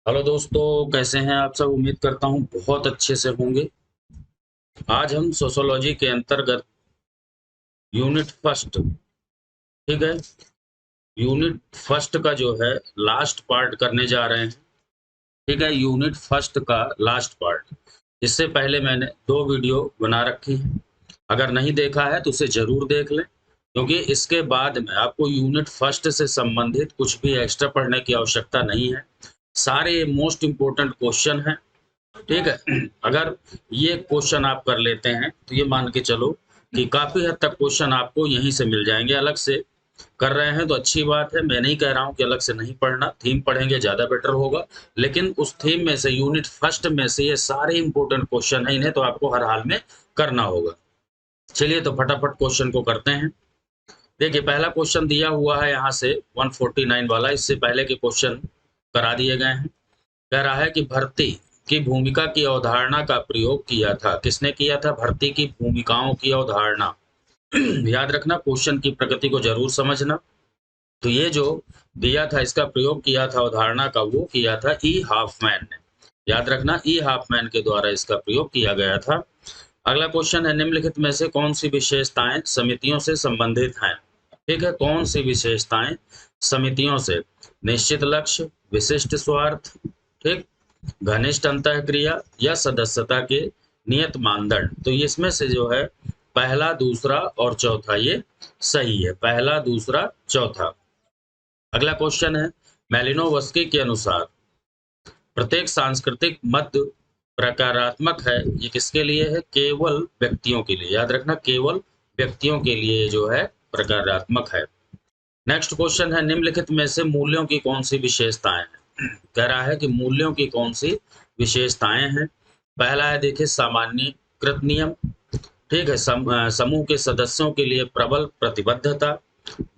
Hello दोस्तों, कैसे हैं आप सब। उम्मीद करता हूँ बहुत अच्छे से होंगे। आज हम सोशियोलॉजी के अंतर्गत यूनिट फर्स्ट, ठीक है, यूनिट फर्स्ट का जो है लास्ट पार्ट करने जा रहे हैं। ठीक है, यूनिट फर्स्ट का लास्ट पार्ट। इससे पहले मैंने 2 वीडियो बना रखी है। अगर नहीं देखा है तो उसे जरूर देख लें, क्योंकि इसके बाद में आपको यूनिट फर्स्ट से संबंधित कुछ भी एक्स्ट्रा पढ़ने की आवश्यकता नहीं है। सारे मोस्ट इम्पोर्टेंट क्वेश्चन हैं। ठीक है, अगर ये क्वेश्चन आप कर लेते हैं तो ये मान के चलो कि काफी हद तक क्वेश्चन आपको यहीं से मिल जाएंगे। अलग से कर रहे हैं तो अच्छी बात है, मैं नहीं कह रहा हूं कि अलग से नहीं पढ़ना, थीम पढ़ेंगे ज्यादा बेटर होगा। लेकिन उस थीम में से यूनिट फर्स्ट में से ये सारे इंपॉर्टेंट क्वेश्चन है, इन्हें तो आपको हर हाल में करना होगा। चलिए तो फटाफट क्वेश्चन को करते हैं। देखिए, पहला क्वेश्चन दिया हुआ है यहाँ से 149 वाला, इससे पहले के क्वेश्चन करा दिए गए हैं। कह रहा है कि भर्ती की भूमिका की अवधारणा का प्रयोग किया था। किसने किया था? भर्ती की भूमिकाओं की अवधारणा। याद रखना, क्वेश्चन की प्रकृति को जरूर समझना। तो ये जो दिया था, इसका प्रयोग किया था अवधारणा का, वो किया था ई हाफमैन ने। याद रखना, ई हाफमैन के द्वारा इसका प्रयोग किया गया था। अगला क्वेश्चन है, निम्नलिखित में से कौन सी विशेषताएं समितियों से संबंधित हैं? ठीक है, कौन सी विशेषताएं समितियों से? निश्चित लक्ष्य, विशिष्ट स्वार्थ, ठीक, घनिष्ठ अंतःक्रिया या सदस्यता के नियत मानदंड। तो इसमें से जो है पहला, दूसरा और चौथा ये सही है। पहला, दूसरा, चौथा। अगला क्वेश्चन है, मैलिनोवस्की के अनुसार प्रत्येक सांस्कृतिक मत प्रकारात्मक है। ये किसके लिए है? केवल व्यक्तियों के लिए। याद रखना, केवल व्यक्तियों के लिए जो है प्रकारात्मक है। नेक्स्ट क्वेश्चन है, निम्नलिखित में से मूल्यों की कौन सी विशेषताएं हैं? कह रहा है कि मूल्यों की कौन सी विशेषताएं हैं। पहला है, देखिए, सामान्यीकृत नियम। ठीक है, समूह के सदस्यों के लिए प्रबल प्रतिबद्धता,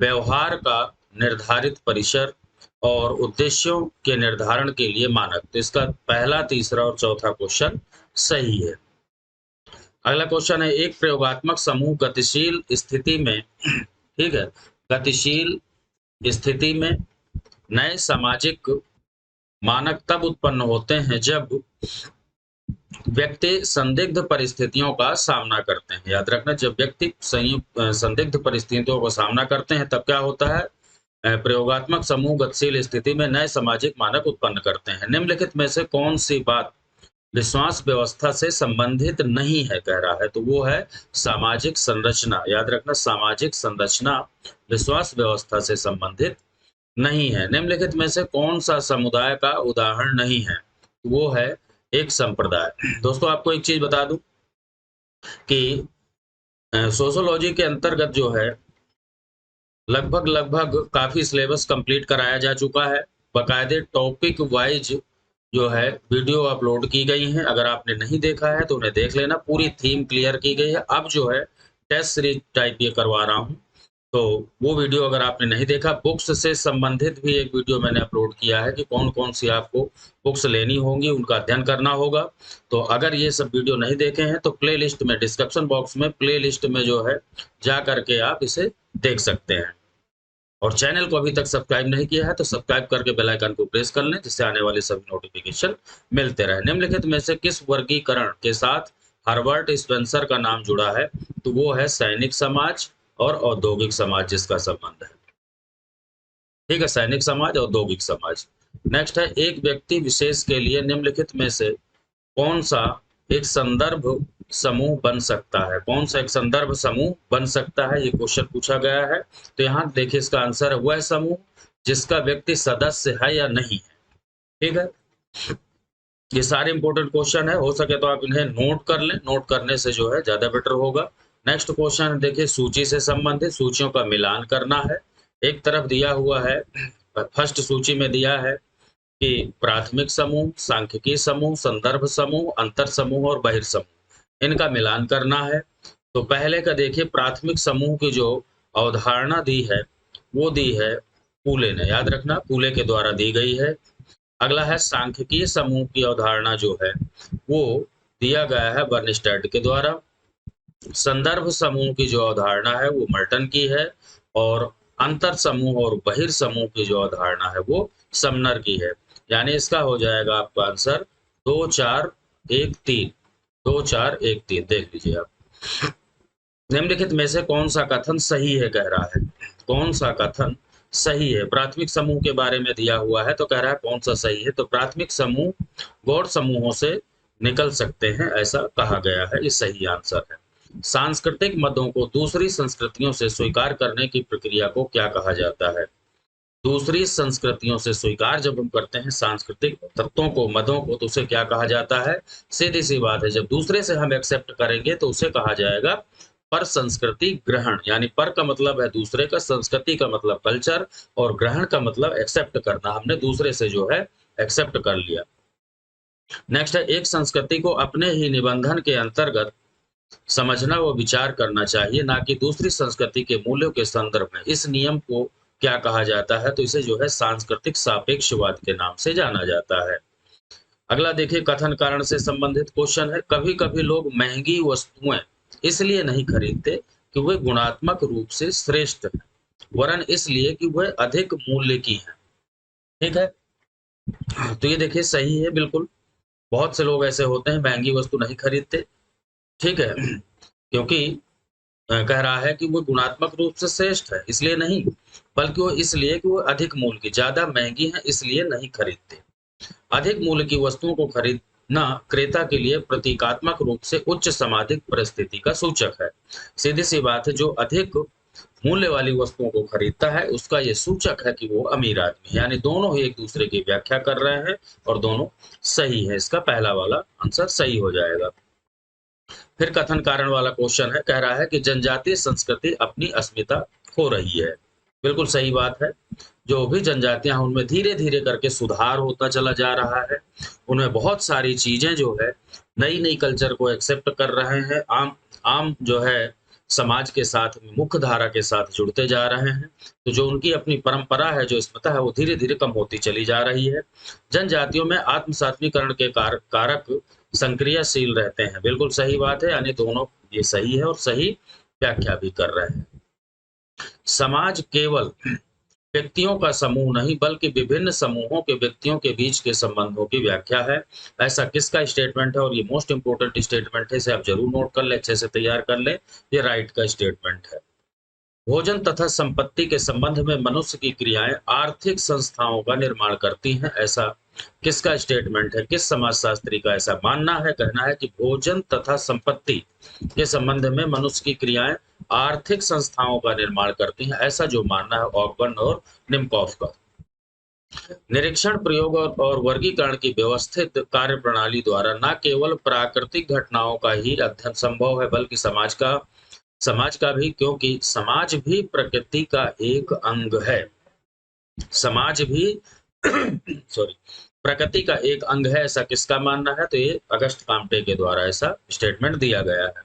व्यवहार का निर्धारित परिसर और उद्देश्यों के निर्धारण के लिए मानक। तो इसका पहला, तीसरा और चौथा क्वेश्चन सही है। अगला क्वेश्चन है, एक प्रयोगात्मक समूह गतिशील स्थिति में, ठीक है, गतिशील स्थिति में नए सामाजिक मानक तब उत्पन्न होते हैं जब व्यक्ति संदिग्ध परिस्थितियों का सामना करते हैं। याद रखना, जब व्यक्ति संदिग्ध परिस्थितियों का सामना करते हैं तब क्या होता है? प्रयोगात्मक समूह गतिशील स्थिति में नए सामाजिक मानक उत्पन्न करते हैं। निम्नलिखित में से कौन सी बात विश्वास व्यवस्था से संबंधित नहीं है? कह रहा है, तो वो है सामाजिक संरचना। याद रखना, सामाजिक संरचना विश्वास व्यवस्था से संबंधित नहीं है। निम्नलिखित में से कौन सा समुदाय का उदाहरण नहीं है? वो है एक संप्रदाय। दोस्तों, आपको एक चीज बता दूं कि सोशियोलॉजी के अंतर्गत जो है लगभग लगभग काफी सिलेबस कंप्लीट कराया जा चुका है। बाकायदे टॉपिक वाइज जो है वीडियो अपलोड की गई हैं। अगर आपने नहीं देखा है तो उन्हें देख लेना, पूरी थीम क्लियर की गई है। अब जो है टेस्ट सीरीज टाइप ये करवा रहा हूँ, तो वो वीडियो अगर आपने नहीं देखा, बुक्स से संबंधित भी एक वीडियो मैंने अपलोड किया है कि कौन कौन सी आपको बुक्स लेनी होंगी, उनका अध्ययन करना होगा। तो अगर ये सब वीडियो नहीं देखे हैं तो प्ले लिस्ट में, डिस्क्रिप्शन बॉक्स में प्ले लिस्ट में जो है जा करके आप इसे देख सकते हैं। और चैनल को अभी तक सब्सक्राइब नहीं किया है तो सब्सक्राइब करके बेल आइकन को प्रेस कर लें, जिससे आने वाले सभी नोटिफिकेशन मिलते रहे। निम्नलिखित में से किस वर्गीकरण के साथ हर्बर्ट स्पेंसर का नाम जुड़ा है? तो वो है सैनिक समाज और औद्योगिक समाज जिसका संबंध है। ठीक है, सैनिक समाज, औद्योगिक समाज। नेक्स्ट है, एक व्यक्ति विशेष के लिए निम्नलिखित में से कौन सा एक संदर्भ समूह बन सकता है? कौन सा एक संदर्भ समूह बन सकता है, ये क्वेश्चन पूछा गया है। तो यहाँ देखिए, इसका आंसर है वह समूह जिसका व्यक्ति सदस्य है या नहीं है। ठीक है, ये सारे इंपॉर्टेंट क्वेश्चन है, हो सके तो आप इन्हें नोट कर लें, नोट करने से जो है ज्यादा बेटर होगा। नेक्स्ट क्वेश्चन देखिए, सूची से संबंधित सूचियों का मिलान करना है। एक तरफ दिया हुआ है, फर्स्ट सूची में दिया है कि प्राथमिक समूह, सांख्यिकीय समूह, संदर्भ समूह, अंतर समूह और बहिर्समूह, इनका मिलान करना है। तो पहले का देखिए, प्राथमिक समूह की जो अवधारणा दी है वो दी है पूले ने। याद रखना, पूले के द्वारा दी गई है। अगला है, सांख्यिकीय समूह की अवधारणा जो है वो दिया गया है बर्नस्टेड के द्वारा। संदर्भ समूह की जो अवधारणा है वो मर्टन की है। और अंतर समूह और बहिर्समूह की जो अवधारणा है वो समनर की है। यानी इसका हो जाएगा आपका आंसर 2 4 1 3। 2 4 1 3 देख लीजिए आप। निम्नलिखित में से कौन सा कथन सही है कह रहा है, कौन सा कथन सही है। प्राथमिक समूह के बारे में दिया हुआ है तो कह रहा है कौन सा सही है, तो प्राथमिक समूह गौड़ समूहों से निकल सकते हैं ऐसा कहा गया है, ये सही आंसर है। सांस्कृतिक मदों को दूसरी संस्कृतियों से स्वीकार करने की प्रक्रिया को क्या कहा जाता है। दूसरी संस्कृतियों से स्वीकार जब हम करते हैं सांस्कृतिक तत्वों को, मदों को, तो उसे क्या कहा जाता है। सीधी सी बात है, जब दूसरे से हम एक्सेप्ट करेंगे तो उसे कहा जाएगा पर संस्कृति ग्रहण। यानी पर का मतलब है दूसरे का, संस्कृति का मतलब कल्चर, और ग्रहण का मतलब एक्सेप्ट करना, हमने दूसरे से जो है एक्सेप्ट कर लिया। नेक्स्ट है, एक संस्कृति को अपने ही निबंधन के अंतर्गत समझना व विचार करना चाहिए, ना कि दूसरी संस्कृति के मूल्यों के संदर्भ में। इस नियम को क्या कहा जाता है, तो इसे जो है सांस्कृतिक सापेक्षवाद के नाम से जाना जाता है। अगला देखिए, कथन कारण से संबंधित क्वेश्चन है। कभी कभी लोग महंगी वस्तुएं इसलिए नहीं खरीदते कि वे गुणात्मक रूप से श्रेष्ठ हैं, वरन इसलिए कि वह अधिक मूल्य की है। ठीक है, तो ये देखिए सही है बिल्कुल। बहुत से लोग ऐसे होते हैं महंगी वस्तु नहीं खरीदते, ठीक है, क्योंकि कह रहा है कि वो गुणात्मक रूप से श्रेष्ठ है इसलिए नहीं, बल्कि वो इसलिए कि वो अधिक मूल्य की, ज्यादा महंगी है इसलिए नहीं खरीदते। अधिक मूल्य की वस्तुओं को खरीदना क्रेता के लिए प्रतीकात्मक रूप से उच्च सामाजिक परिस्थिति का सूचक है। सीधी सी बात है, जो अधिक मूल्य वाली वस्तुओं को खरीदता है उसका ये सूचक है कि वो अमीर आदमी है। यानी दोनों ही एक दूसरे की व्याख्या कर रहे हैं और दोनों सही है। इसका पहला वाला आंसर सही हो जाएगा। फिर कथन कारण वाला क्वेश्चन है, कह रहा है कि जनजातीय संस्कृति अपनी अस्मिता खो रही है। बिल्कुल सही बात है। जो भी जनजातियां हैं उनमें धीरे धीरे करके सुधार होता चला जा रहा है, उनमें बहुत सारी चीजें जो है नई नई कल्चर को एक्सेप्ट कर रहे हैं, आम आम जो है समाज के साथ, मुख्य धारा के साथ जुड़ते जा रहे हैं। तो जो उनकी अपनी परंपरा है, जो अस्मिता है, वो धीरे धीरे कम होती चली जा रही है। जनजातियों में आत्मसात्मीकरण के कारक संक्रियाशील रहते हैं। बिल्कुल सही बात है, यानी दोनों ये सही है और सही व्याख्या भी कर रहे हैं। समाज केवल व्यक्तियों का समूह नहीं बल्कि विभिन्न समूहों के व्यक्तियों के बीच के संबंधों की व्याख्या है। ऐसा किसका स्टेटमेंट है, और ये मोस्ट इंपोर्टेंट स्टेटमेंट है, इसे आप जरूर नोट कर ले, अच्छे से तैयार कर ले। ये राइट का स्टेटमेंट है। भोजन तथा संपत्ति के संबंध में मनुष्य की क्रियाएं आर्थिक संस्थाओं का निर्माण करती हैं। ऐसा किसका स्टेटमेंट है, किस समाजशास्त्री का ऐसा मानना है, कहना है कि भोजन तथा संपत्ति के संबंध में मनुष्य की क्रियाएं आर्थिक संस्थाओं का निर्माण करती हैं। ऐसा जो मानना है ऑकबर्न और निमकॉफ का। निरीक्षण, प्रयोग और वर्गीकरण की व्यवस्थित कार्य प्रणाली द्वारा न केवल प्राकृतिक घटनाओं का ही अध्ययन संभव है बल्कि समाज का भी, क्योंकि समाज भी प्रकृति का एक अंग है। समाज भी सॉरी प्रकृति का एक अंग है, ऐसा किसका मानना है, तो ये अगस्त काम्टे के द्वारा ऐसा स्टेटमेंट दिया गया है।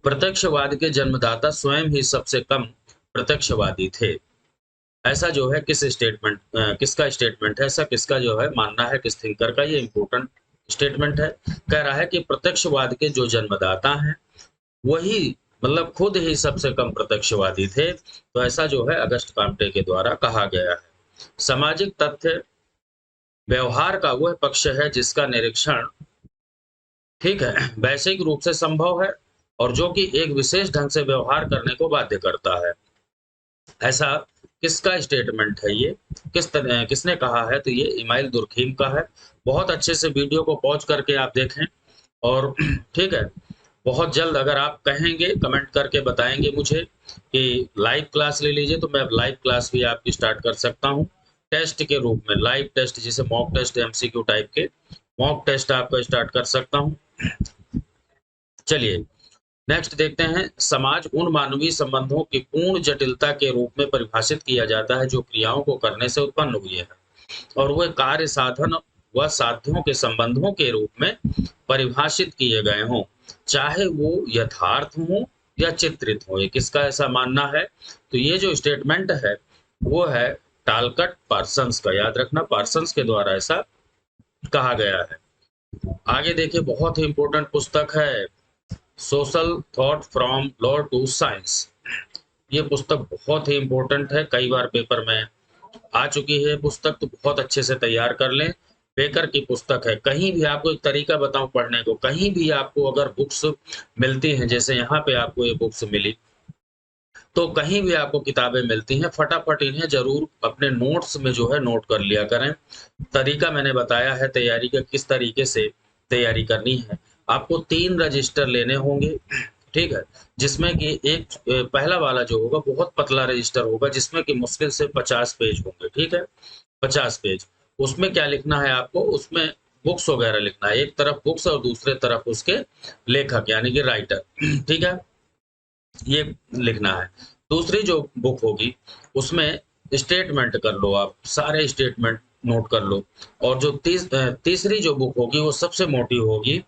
प्रत्यक्षवाद के जन्मदाता स्वयं ही सबसे कम प्रत्यक्षवादी थे। ऐसा जो है किसका स्टेटमेंट है, ऐसा किसका जो है मानना है, किस थिंकर का, ये इंपॉर्टेंट स्टेटमेंट है। कह रहा है कि प्रत्यक्षवाद के जो जन्मदाता हैं वही मतलब खुद ही सबसे कम प्रत्यक्षवादी थे। तो ऐसा जो है अगस्त काम्टे के द्वारा कहा गया है। सामाजिक तथ्य व्यवहार का वह पक्ष है जिसका निरीक्षण, ठीक है, वैश्विक रूप से संभव है और जो कि एक विशेष ढंग से व्यवहार करने को बाध्य करता है। ऐसा किसका स्टेटमेंट है, ये किसने कहा है, तो ये इमाइल दुर्खीम का है। बहुत अच्छे से वीडियो को पॉज करके आप देखें और ठीक है, बहुत जल्द अगर आप कहेंगे, कमेंट करके बताएंगे मुझे कि लाइव क्लास ले लीजिए, तो मैं लाइव क्लास भी आपकी स्टार्ट कर सकता हूं टेस्ट के रूप में। लाइव टेस्ट जिसे मॉक टेस्ट, एमसीक्यू टाइप के मॉक टेस्ट आपको स्टार्ट कर सकता हूं। चलिए नेक्स्ट देखते हैं। समाज उन मानवीय संबंधों की पूर्ण जटिलता के रूप में परिभाषित किया जाता है जो क्रियाओं को करने से उत्पन्न हुए हैं और वे कार्य साधन व साध्यों के संबंधों के रूप में परिभाषित किए गए हों, चाहे वो यथार्थ हो या चित्रित हो। ये किसका ऐसा मानना है, तो ये जो स्टेटमेंट है वो है टालकट पार्सन्स का। याद रखना, पार्सन्स के द्वारा ऐसा कहा गया है। आगे देखिए, बहुत ही इंपॉर्टेंट पुस्तक है social thought from law to science. ये पुस्तक बहुत ही इंपॉर्टेंट है, कई बार पेपर में आ चुकी है पुस्तक, तो बहुत अच्छे से तैयार कर लें। बेकर की पुस्तक है। कहीं भी आपको एक तरीका बताऊं पढ़ने को, कहीं भी आपको अगर बुक्स मिलती हैं, जैसे यहाँ पे आपको ये बुक्स मिली, तो कहीं भी आपको किताबें मिलती हैं, फटाफट इन्हें जरूर अपने नोट्स में जो है नोट कर लिया करें। तरीका मैंने बताया है तैयारी का, किस तरीके से तैयारी करनी है। आपको 3 रजिस्टर लेने होंगे, ठीक है, जिसमें कि एक पहला वाला जो होगा बहुत पतला रजिस्टर होगा, जिसमें कि मुश्किल से 50 पेज होंगे, ठीक है, 50 पेज। उसमें क्या लिखना है आपको, उसमें बुक्स वगैरह लिखना है, एक तरफ बुक्स और दूसरे तरफ उसके लेखक यानी कि राइटर, ठीक है, ये लिखना है। दूसरी जो बुक होगी उसमें स्टेटमेंट कर लो, आप सारे स्टेटमेंट नोट कर लो। और जो तीसरी जो बुक होगी वो सबसे मोटी होगी।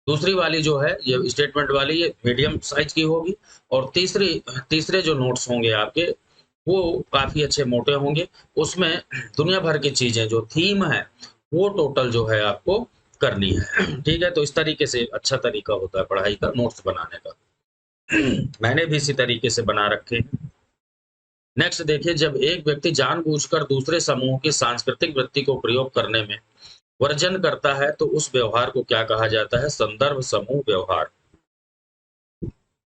दूसरी वाली जो है ये स्टेटमेंट वाली, ये मीडियम साइज की होगी। और तीसरे जो नोट्स होंगे आपके वो काफी अच्छे मोटे होंगे। उसमें दुनिया भर की चीजें जो थीम है वो टोटल जो है आपको करनी है, ठीक है। तो इस तरीके से अच्छा तरीका होता है पढ़ाई का, नोट्स बनाने का। मैंने भी इसी तरीके से बना रखे हैं। नेक्स्ट देखिए, जब एक व्यक्ति जानबूझकर दूसरे समूह की सांस्कृतिक वृत्ति को प्रयोग करने में वर्जन करता है तो उस व्यवहार को क्या कहा जाता है? संदर्भ समूह व्यवहार।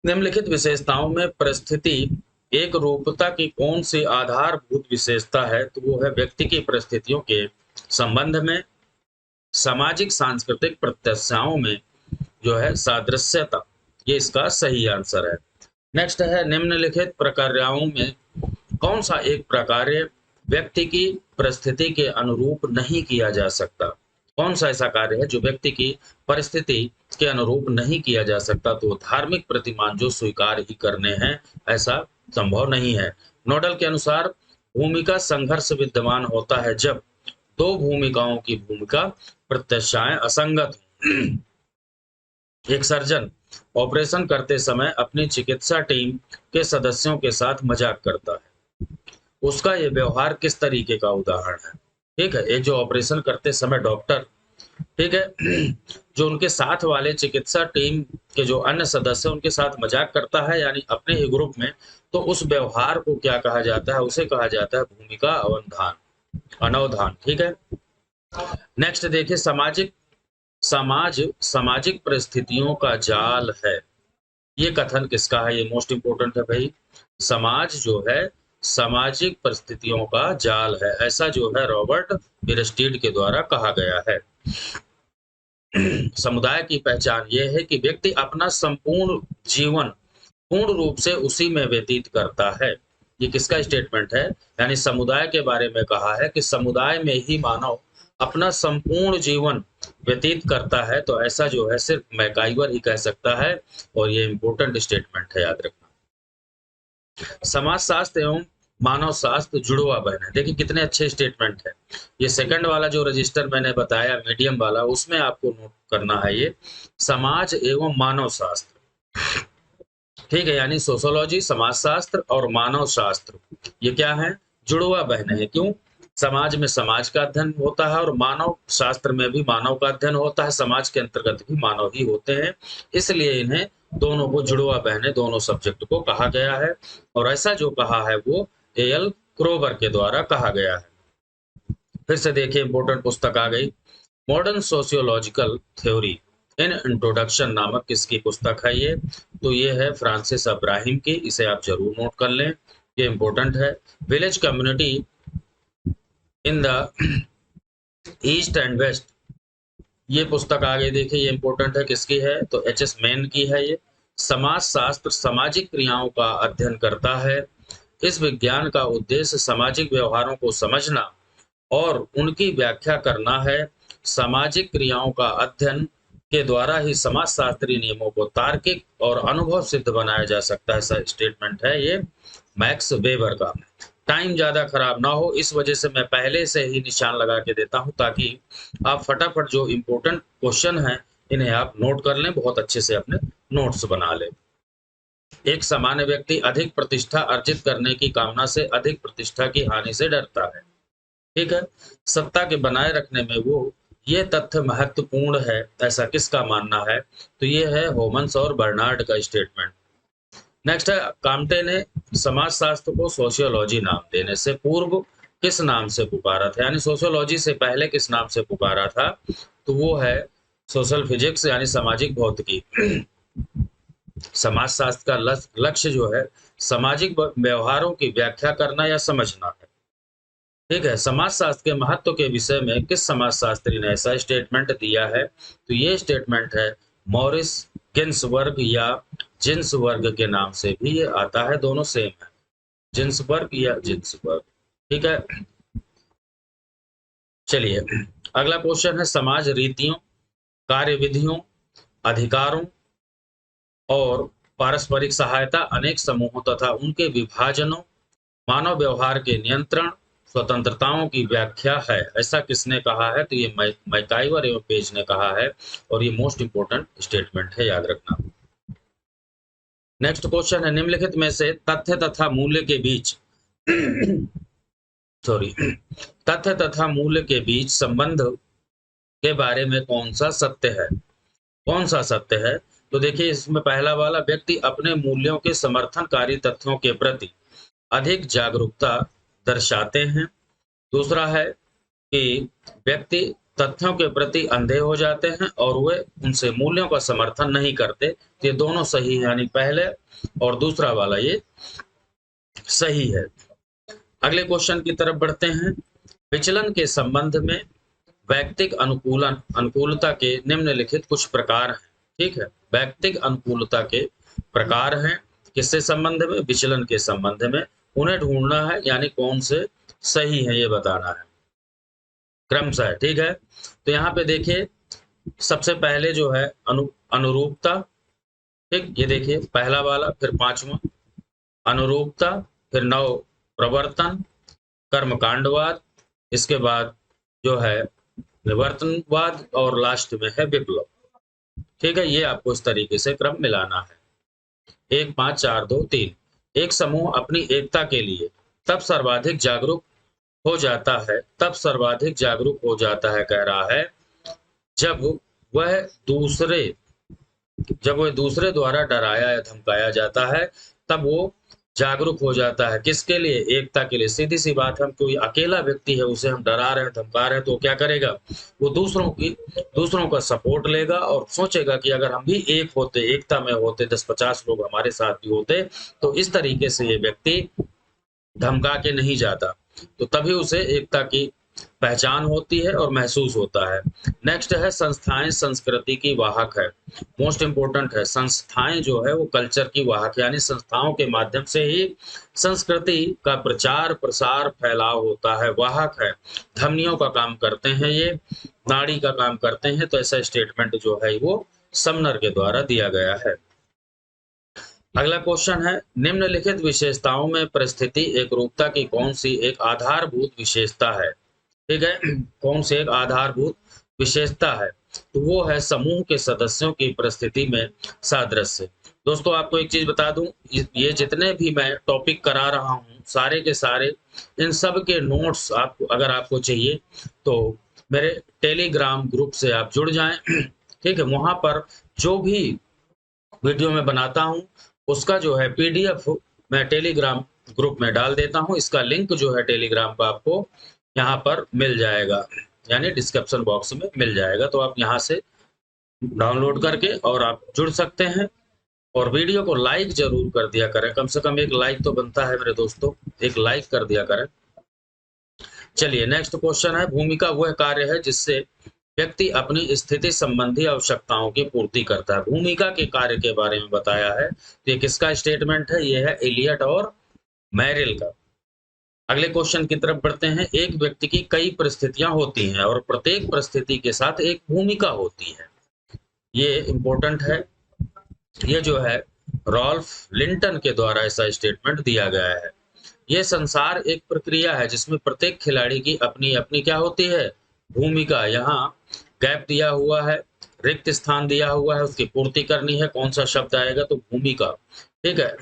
निम्नलिखित विशेषताओं में परिस्थिति एक रूपता की कौन सी आधारभूत विशेषता है? तो वो है व्यक्ति की परिस्थितियों के संबंध में सामाजिक सांस्कृतिक प्रत्याशाओं में जो है सादृश्यता। ये इसका सही आंसर है। नेक्स्ट है, निम्नलिखित प्रक्रियाओं में कौन सा एक प्रकार्य व्यक्ति की परिस्थिति के अनुरूप नहीं किया जा सकता? कौन सा ऐसा कार्य है जो व्यक्ति की परिस्थिति के अनुरूप नहीं किया जा सकता? तो धार्मिक प्रतिमान जो स्वीकार ही करने हैं, ऐसा संभव नहीं है। नोडल के अनुसार भूमिका संघर्ष विद्यमान होता है जब दो भूमिकाओं की भूमिका प्रत्याशाएं असंगत हों। एक सर्जन ऑपरेशन करते समय अपनी चिकित्सा टीम के सदस्यों के साथ मजाक करता है, उसका ये व्यवहार किस तरीके का उदाहरण है? ठीक है, एक जो ऑपरेशन करते समय डॉक्टर, ठीक है, जो उनके साथ वाले चिकित्सा टीम के जो अन्य सदस्य उनके साथ मजाक करता है यानी अपने ही ग्रुप में, तो उस व्यवहार को क्या कहा जाता है? उसे कहा जाता है भूमिका अनवधान, ठीक है। नेक्स्ट देखिए, सामाजिक परिस्थितियों का जाल है, ये कथन किसका है? ये मोस्ट इंपोर्टेंट है भाई। समाज जो है सामाजिक परिस्थितियों का जाल है, ऐसा जो है रॉबर्ट बिरस्टीड के द्वारा कहा गया है। समुदाय की पहचान यह है कि व्यक्ति अपना संपूर्ण जीवन पूर्ण रूप से उसी में व्यतीत करता है। ये किसका स्टेटमेंट है? यानी समुदाय के बारे में कहा है कि समुदाय में ही मानव अपना संपूर्ण जीवन व्यतीत करता है। तो ऐसा जो है सिर्फ मैकाइवर ही कह सकता है, और ये इंपॉर्टेंट स्टेटमेंट है, याद रखना। समाजशास्त्र एवं मानव शास्त्र जुड़वा बहन है। देखिए कितने अच्छे स्टेटमेंट है। ये सेकंड वाला जो रजिस्टर मैंने बताया मीडियम वाला, उसमें आपको नोट करना है ये समाज एवं मानव शास्त्र, ठीक है, यानी सोशोलॉजी, समाजशास्त्र और मानव शास्त्र, ये क्या है? जुड़वा बहने हैं। क्यों? समाज में समाज का अध्ययन होता है और मानव शास्त्र में भी मानव का अध्ययन होता है, समाज के अंतर्गत भी मानव ही होते हैं, इसलिए इन्हें दोनों को जुड़वा बहने, दोनों सब्जेक्ट को कहा गया है। और ऐसा जो कहा है वो एल क्रोबर के द्वारा कहा गया है। फिर से देखिए इंपोर्टेंट पुस्तक आ गई, modern sociological theory in introduction नामक किसकी पुस्तक है ये? तो ये है फ्रांसिस अब्राहिम की, इसे आप जरूर नोट कर लें, ये इंपॉर्टेंट है। Village community in the east and west, ये पुस्तक आगे देखिए, ये इंपॉर्टेंट है, किसकी है? तो एच.एस. मैन की है ये। समाज शास्त्र सामाजिक क्रियाओं का अध्ययन करता है, इस विज्ञान का उद्देश्य सामाजिक व्यवहारों को समझना और उनकी व्याख्या करना है। सामाजिक क्रियाओं का अध्ययन के द्वारा ही समाजशास्त्रीय नियमों को तार्किक और अनुभव सिद्ध बनाया जा सकता है। ऐसा स्टेटमेंट है ये मैक्स वेबर का। टाइम ज्यादा खराब ना हो, इस वजह से मैं पहले से ही निशान लगा के देता हूं, ताकि आप फटाफट जो इम्पोर्टेंट क्वेश्चन है इन्हें आप नोट कर लें, बहुत अच्छे से अपने नोट्स बना लें। एक सामान्य व्यक्ति अधिक प्रतिष्ठा अर्जित करने की कामना से अधिक प्रतिष्ठा की हानि से डरता है, ठीक है। सत्ता के बनाए रखने में वो ये तथ्य महत्वपूर्ण है, ऐसा किसका मानना है? तो ये है होमन्स और बर्नार्ड का स्टेटमेंट। नेक्स्ट है, काम्टे ने समाजशास्त्र को सोशियोलॉजी नाम देने से पूर्व किस नाम से पुकारा था, यानी सोशियोलॉजी से पहले किस नाम से पुकारा था, तो वो है सोशल फिजिक्स यानी सामाजिक भौतिकी। समाजशास्त्र का लक्ष्य जो है सामाजिक व्यवहारों की व्याख्या करना या समझना है। ठीक है, समाजशास्त्र के महत्व के विषय में किस समाजशास्त्री ने ऐसा स्टेटमेंट दिया है, तो ये स्टेटमेंट है मॉरिस गिन्सबर्ग या जिन्सबर्ग के नाम से भी ये आता है, दोनों सेम है, जिन्सबर्ग या जिन्सबर्ग। ठीक है, चलिए अगला क्वेश्चन है समाज रीतियों, कार्यविधियों, अधिकारों और पारस्परिक सहायता अनेक समूहों तथा उनके विभाजनों, मानव व्यवहार के नियंत्रण, स्वतंत्रताओं की व्याख्या है, ऐसा किसने कहा है, तो ये मैकाइवर एवं पेज ने कहा है, और ये मोस्ट इंपोर्टेंट स्टेटमेंट है, याद रखना। नेक्स्ट क्वेश्चन है निम्नलिखित में से तथ्य तथा मूल्य के बीच सॉरी तथ्य तथा मूल्य के बीच संबंध के बारे में कौन सा सत्य है, कौन सा सत्य है, तो देखिए इसमें पहला वाला, व्यक्ति अपने मूल्यों के समर्थनकारी तथ्यों के प्रति अधिक जागरूकता दर्शाते हैं। दूसरा है कि व्यक्ति तथ्यों के प्रति अंधे हो जाते हैं और वे उनसे मूल्यों का समर्थन नहीं करते। ये दोनों सही है, यानी पहले और दूसरा वाला ये सही है। अगले क्वेश्चन की तरफ बढ़ते हैं। विचलन के संबंध में वैयक्तिक अनुकूलता के निम्नलिखित कुछ प्रकार हैं। ठीक है, वैयक्तिक अनुकूलता के प्रकार हैं, किससे संबंध में, विचलन के संबंध में, उन्हें ढूंढना है, यानी कौन से सही है ये बताना है क्रमशः। ठीक है, तो यहाँ पे देखिए सबसे पहले जो है अनुरूपता। ठीक, ये देखिए पहला वाला, फिर पांचवा अनुरूपता, फिर नव प्रवर्तन, कर्मकांडवाद, इसके बाद जो है विवर्तनवाद, और लास्ट में है विप्लव। ठीक है, ये आपको इस तरीके से क्रम मिलाना है, 1 5 4 2 3। एक समूह अपनी एकता के लिए तब सर्वाधिक जागरूक हो जाता है, तब सर्वाधिक जागरूक हो जाता है, कह रहा है, जब वह दूसरे द्वारा डराया या धमकाया जाता है, तब वो जागरूक हो जाता है। किसके लिए, एकता के लिए। सीधी सी बात, हम कोई अकेला व्यक्ति है उसे हम डरा रहे हैं, धमका रहे हैं, तो क्या करेगा, वो दूसरों का सपोर्ट लेगा और सोचेगा कि अगर हम भी एक होते, एकता में होते, 10-50 लोग हमारे साथ भी होते, तो इस तरीके से ये व्यक्ति धमका के नहीं जाता, तो तभी उसे एकता की पहचान होती है और महसूस होता है। नेक्स्ट है संस्थाएं संस्कृति की वाहक है, मोस्ट इंपोर्टेंट है। संस्थाएं जो है वो कल्चर की वाहक, यानी संस्थाओं के माध्यम से ही संस्कृति का प्रचार प्रसार फैलाव होता है, वाहक है, धमनियों का काम करते हैं, ये नाड़ी का काम करते हैं। तो ऐसा स्टेटमेंट जो है वो समनर के द्वारा दिया गया है। अगला क्वेश्चन है निम्नलिखित विशेषताओं में परिस्थिति एकरूपता की कौन सी एक आधारभूत विशेषता है। ठीक है, कौन सी एक आधारभूत विशेषता है, तो वो है समूह के सदस्यों की परिस्थिति में सादृश्य। दोस्तों आपको एक चीज बता दूं, ये जितने भी मैं टॉपिक करा रहा हूं सारे के सारे, इन सब के नोट्स आपको अगर आपको चाहिए तो मेरे टेलीग्राम ग्रुप से आप जुड़ जाएं। ठीक है, वहां पर जो भी वीडियो में बनाता हूं उसका जो है PDF मैं टेलीग्राम ग्रुप में डाल देता हूं। इसका लिंक जो है टेलीग्राम का आपको यहाँ पर मिल जाएगा, यानी डिस्क्रिप्शन बॉक्स में मिल जाएगा, तो आप यहाँ से डाउनलोड करके और आप जुड़ सकते हैं। और वीडियो को लाइक जरूर कर दिया करें, कम से कम एक लाइक तो बनता है मेरे दोस्तों, एक लाइक कर दिया करें। चलिए नेक्स्ट क्वेश्चन है भूमिका वह कार्य है जिससे व्यक्ति अपनी स्थिति संबंधी आवश्यकताओं की पूर्ति करता है। भूमिका के कार्य के बारे में बताया है, तो ये किसका स्टेटमेंट है, ये है एलियट और मैरिल का। अगले क्वेश्चन की तरफ बढ़ते हैं। एक व्यक्ति की कई परिस्थितियां होती हैं और प्रत्येक परिस्थिति के साथ एक भूमिका होती है, ये इंपॉर्टेंट है। ये जो है रॉल्फ लिंटन के द्वारा ऐसा स्टेटमेंट दिया गया है। ये संसार एक प्रक्रिया है जिसमें प्रत्येक खिलाड़ी की अपनी अपनी क्या होती है, भूमिका। यहाँ गैप दिया हुआ है, रिक्त स्थान दिया हुआ है, उसकी पूर्ति करनी है, कौन सा शब्द आएगा, तो भूमिका। ठीक है,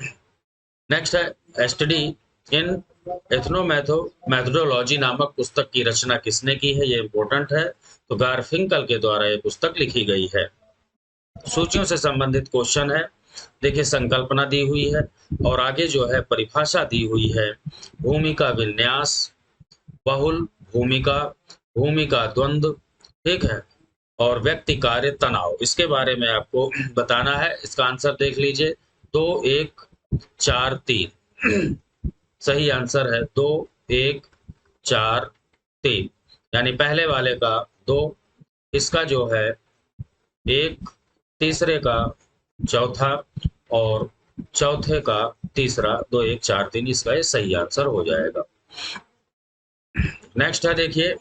नेक्स्ट है स्टडी इन एथनोमेथोडोलॉजी नामक पुस्तक की रचना किसने की है, ये इंपॉर्टेंट है, तो गारफिंकल के द्वारा ये पुस्तक लिखी गई है। सूचियों से संबंधित क्वेश्चन है, देखिए संकल्पना दी हुई है और आगे जो है परिभाषा दी हुई है, भूमिका विन्यास, बहुल, भूमिका, भूमिका द्वंद्व, ठीक है, और व्यक्ति कार्य तनाव। इसके बारे में आपको बताना है। इसका आंसर देख लीजिए, 2 1 4 3 सही आंसर है 2 1 4 3, यानी पहले वाले का 2, इसका जो है 1, तीसरे का चौथा और चौथे का तीसरा, 2 1 4 3, इसका ये सही आंसर हो जाएगा। नेक्स्ट है, देखिए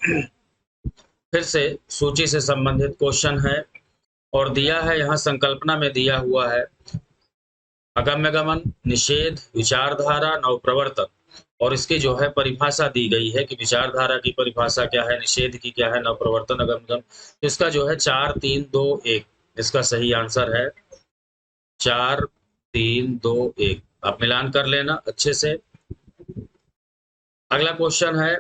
फिर से सूची से संबंधित क्वेश्चन है और दिया है यहाँ संकल्पना में दिया हुआ है अगम्य गमन, निषेध, विचारधारा, नवप्रवर्तन, और इसकी जो है परिभाषा दी गई है कि विचारधारा की परिभाषा क्या है, निषेध की क्या है, नवप्रवर्तन अगम्य गमन। इसका जो है 4 3 2 1, इसका सही आंसर है 4 3 2 1। आप मिलान कर लेना अच्छे से। अगला क्वेश्चन है,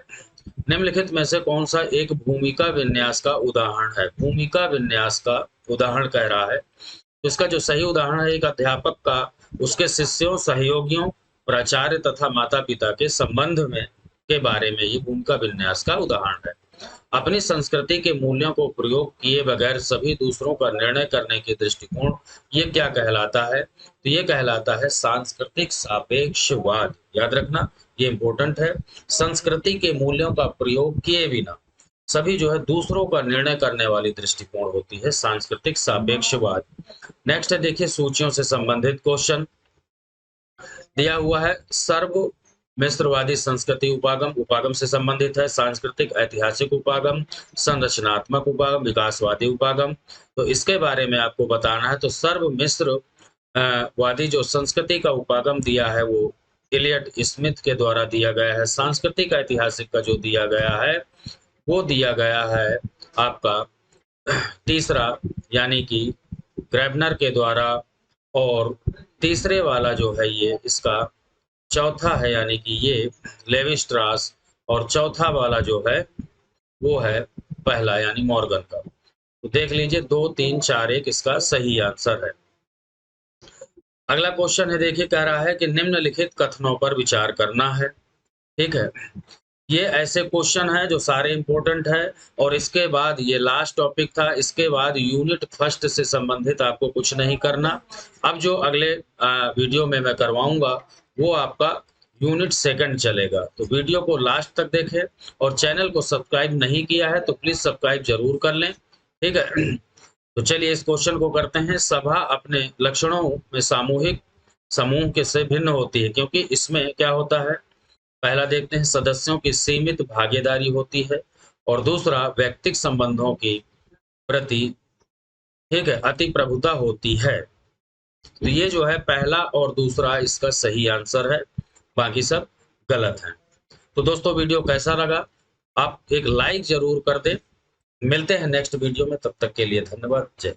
निम्नलिखित में से कौन सा एक भूमिका विन्यास का उदाहरण है? भूमिका विन्यास का उदाहरण कह रहा है, तो इसका जो सही उदाहरण है, एक अध्यापक का उसके शिष्यों, सहयोगियों, प्राचार्य तथा माता पिता के संबंध में के बारे में ये भूमिका विन्यास का उदाहरण है। अपनी संस्कृति के मूल्यों को प्रयोग किए बगैर सभी दूसरों का निर्णय करने के दृष्टिकोण, ये क्या कहलाता है? तो ये कहलाता है सांस्कृतिक सापेक्षवाद। याद रखना, ये इंपॉर्टेंट है। संस्कृति के मूल्यों का प्रयोग किए बिना सभी जो है दूसरों का निर्णय करने वाली दृष्टिकोण होती है सांस्कृतिक सापेक्षवाद। नेक्स्ट है, देखिए सूचियों से संबंधित क्वेश्चन दिया हुआ है। सर्व मिश्रवादी संस्कृति उपागम, उपागम से संबंधित है। सांस्कृतिक ऐतिहासिक उपागम, संरचनात्मक उपागम, विकासवादी उपागम। तो इसके बारे में आपको बताना है। तो सर्व मिश्र वादी जो संस्कृति का उपागम दिया है वो इलियट स्मिथ के द्वारा दिया गया है। सांस्कृतिक ऐतिहासिक का जो दिया गया है वो दिया गया है आपका तीसरा, यानी कि ग्रेबनर के द्वारा, और तीसरे वाला जो है ये इसका चौथा है, यानी कि ये लेवी स्ट्रास, और चौथा वाला जो है वो है पहला, यानी मॉर्गन का। तो देख लीजिए 2 3 4 1 इसका सही आंसर है। अगला क्वेश्चन है, देखिए कह रहा है कि निम्नलिखित कथनों पर विचार करना है। ठीक है, ये ऐसे क्वेश्चन है जो सारे इंपॉर्टेंट है, और इसके बाद ये लास्ट टॉपिक था। इसके बाद यूनिट फर्स्ट से संबंधित आपको कुछ नहीं करना। अब जो अगले वीडियो में मैं करवाऊंगा वो आपका यूनिट सेकंड चलेगा। तो वीडियो को लास्ट तक देखें, और चैनल को सब्सक्राइब नहीं किया है तो प्लीज सब्सक्राइब जरूर कर लें। ठीक है, तो चलिए इस क्वेश्चन को करते हैं। सभा अपने लक्षणों में सामूहिक समूह के से भिन्न होती है, क्योंकि इसमें क्या होता है, पहला देखते हैं, सदस्यों की सीमित भागीदारी होती है, और दूसरा व्यक्तिगत संबंधों की प्रति, ठीक है, अति प्रभुता होती है। तो ये जो है पहला और दूसरा इसका सही आंसर है, बाकी सब गलत है। तो दोस्तों वीडियो कैसा लगा, आप एक लाइक जरूर कर दें। मिलते हैं नेक्स्ट वीडियो में, तब तक के लिए धन्यवाद। जय